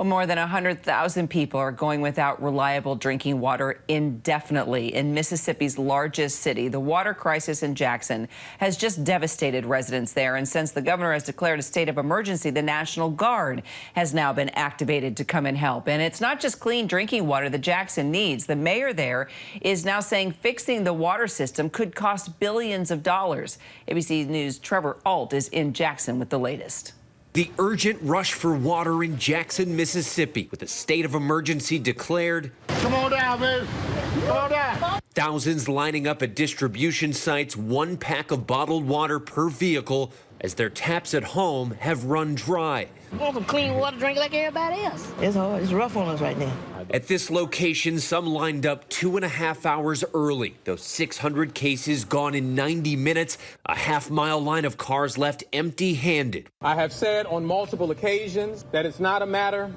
Well, more than 100,000 people are going without reliable drinking water indefinitely in Mississippi's largest city. The water crisis in Jackson has just devastated residents there. And since the governor has declared a state of emergency, the National Guard has now been activated to come and help. And it's not just clean drinking water that Jackson needs. The mayor there is now saying fixing the water system could cost billions of dollars. ABC News Trevor Ault is in Jackson with the latest. The urgent rush for water in Jackson, Mississippi, with a state of emergency declared. Come on down, baby. Come on down. Thousands lining up at distribution sites, 1 pack of bottled water per vehicle, as their taps at home have run dry. We want some clean water to drink like everybody else. It's hard. It's rough on us right now. At this location, some lined up 2.5 hours early. Those 600 cases gone in 90 minutes, a half-mile line of cars left empty-handed. I have said on multiple occasions that it's not a matter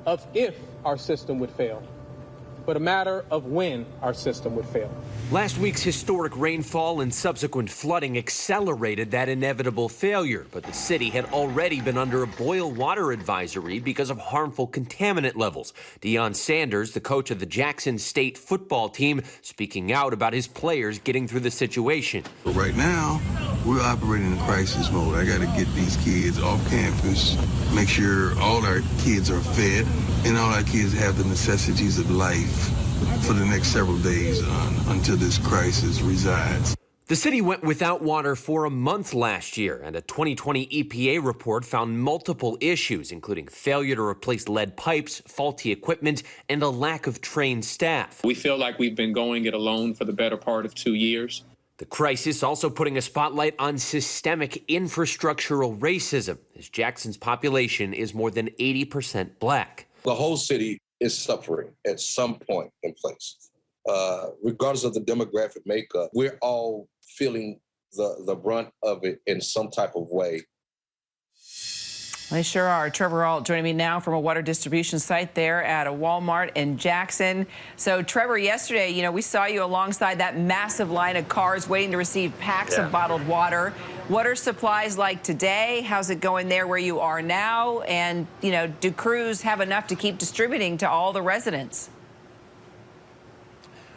of if our system would fail, but a matter of when our system would fail. Last week's historic rainfall and subsequent flooding accelerated that inevitable failure, but the city had already been under a boil water advisory because of harmful contaminant levels. Deion Sanders, the coach of the Jackson State football team, speaking out about his players getting through the situation. But right now, we're operating in crisis mode. I got to get these kids off campus, make sure all our kids are fed, and all our kids have the necessities of life for the next several days until this crisis resides. The city went without water for a month last year, and a 2020 EPA report found multiple issues, including failure to replace lead pipes, faulty equipment, and a lack of trained staff. We feel like we've been going it alone for the better part of 2 years. The crisis also putting a spotlight on systemic infrastructural racism, as Jackson's population is more than 80% black. The whole city is suffering at some point in place. Regardless of the demographic makeup, we're all feeling the brunt of it in some type of way. They sure are. Trevor Ault joining me now from a water distribution site there at a Walmart in Jackson. So, Trevor, yesterday, we saw you alongside that massive line of cars waiting to receive packs of bottled water. What are supplies like today? How's it going there where you are now? And, do crews have enough to keep distributing to all the residents?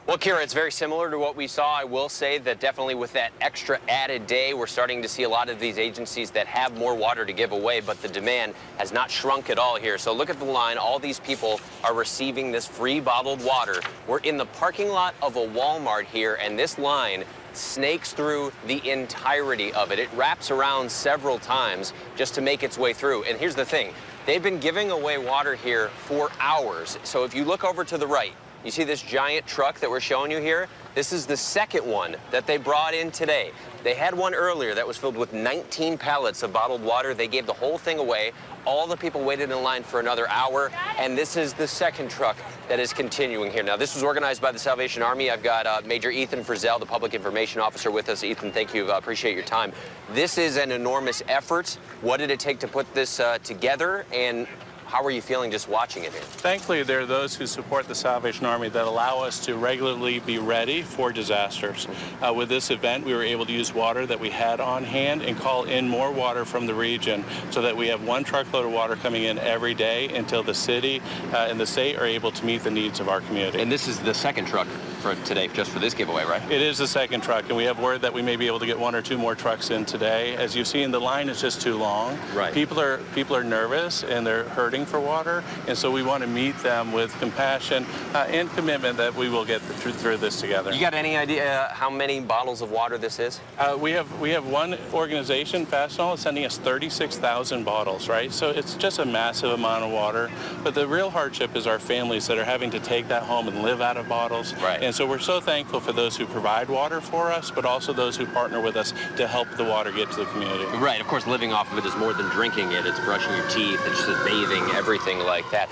Well, Kira, it's very similar to what we saw. I will say that definitely with that extra added day, we're starting to see a lot of these agencies that have more water to give away, but the demand has not shrunk at all here. So look at the line. All these people are receiving this free bottled water. We're in the parking lot of a Walmart here, and this line snakes through the entirety of it. It wraps around several times just to make its way through. And here's the thing. They've been giving away water here for hours. So if you look over to the right, you see this giant truck that we're showing you here? This is the second one that they brought in today. They had one earlier that was filled with 19 pallets of bottled water. They gave the whole thing away. All the people waited in line for another hour, and this is the second truck that is continuing here. Now, this was organized by the Salvation Army. I've got Major Ethan Frizzell, the Public Information Officer, with us. Ethan, thank you. Appreciate your time. This is an enormous effort. What did it take to put this together, and how are you feeling just watching it here? Thankfully, there are those who support the Salvation Army that allow us to regularly be ready for disasters. With this event, we were able to use water that we had on hand and call in more water from the region so that we have 1 truckload of water coming in every day until the city and the state are able to meet the needs of our community. And this is the second truck for today, just for this giveaway, right? It is the second truck, and we have word that we may be able to get 1 or 2 more trucks in today. As you've seen, the line is just too long. Right. People are nervous and they're hurting for water, and so we want to meet them with compassion and commitment that we will get through this together. You got any idea how many bottles of water this is? We have one organization, Fastenal, is sending us 36,000 bottles, right? So it's just a massive amount of water. But the real hardship is our families that are having to take that home and live out of bottles. Right. And so we're so thankful for those who provide water for us, but also those who partner with us to help the water get to the community. Right. Of course, living off of it is more than drinking it. It's brushing your teeth, it's just bathing, everything like that.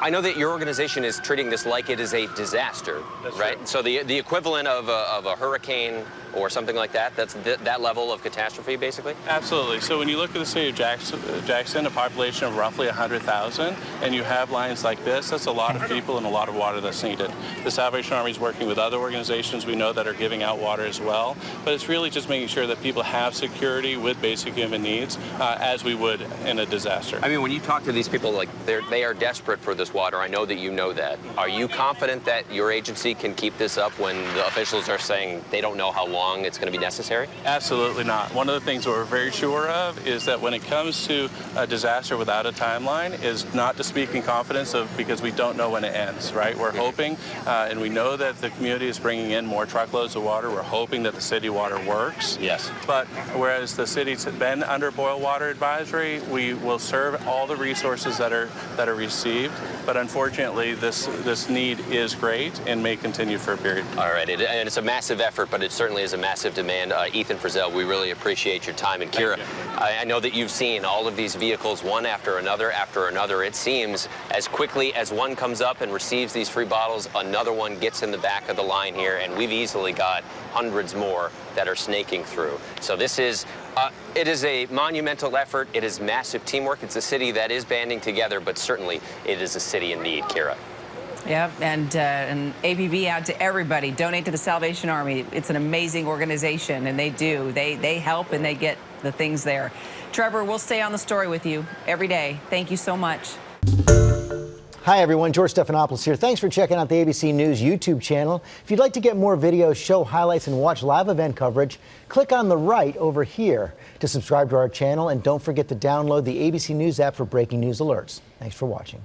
I know that your organization is treating this like it is a disaster, That's right? true. So the equivalent of a hurricane or something like that? That's that level of catastrophe, basically? Absolutely. So when you look at the city of Jackson, a population of roughly 100,000, and you have lines like this, that's a lot of people and a lot of water that's needed. The Salvation Army is working with other organizations we know that are giving out water as well, but it's really just making sure that people have security with basic human needs as we would in a disaster. I mean, when you talk to these people, like they are desperate for this water. I know that you know that. Are you confident that your agency can keep this up when the officials are saying they don't know how long it's going to be necessary? Absolutely not. One of the things that we're very sure of is that when it comes to a disaster without a timeline is not to speak in confidence of because we don't know when it ends, right? We're hoping, and we know that the community is bringing in more truckloads of water. We're hoping that the city water works. Yes. But whereas the city's been under boil water advisory, we will serve all the resources that are received. But unfortunately, this need is great and may continue for a period. All right, and it's a massive effort, but it certainly is a massive demand. Ethan Frizzell, we really appreciate your time. And Kira, I know that you've seen all of these vehicles, one after another. It seems as quickly as one comes up and receives these free bottles, another one gets in the back of the line here, and we've easily got hundreds more that are snaking through. So this is, it is a monumental effort. It is massive teamwork. It's a city that is banding together, but certainly it is a city in need, Kira. Yeah, and ABB out to everybody. Donate to the Salvation Army. It's an amazing organization, and they do. They help, and they get the things there. Trevor, we'll stay on the story with you every day. Thank you so much. Hi, everyone. George Stephanopoulos here. Thanks for checking out the ABC News YouTube channel. If you'd like to get more videos, show highlights, and watch live event coverage, click on the right over here to subscribe to our channel. And don't forget to download the ABC News app for breaking news alerts. Thanks for watching.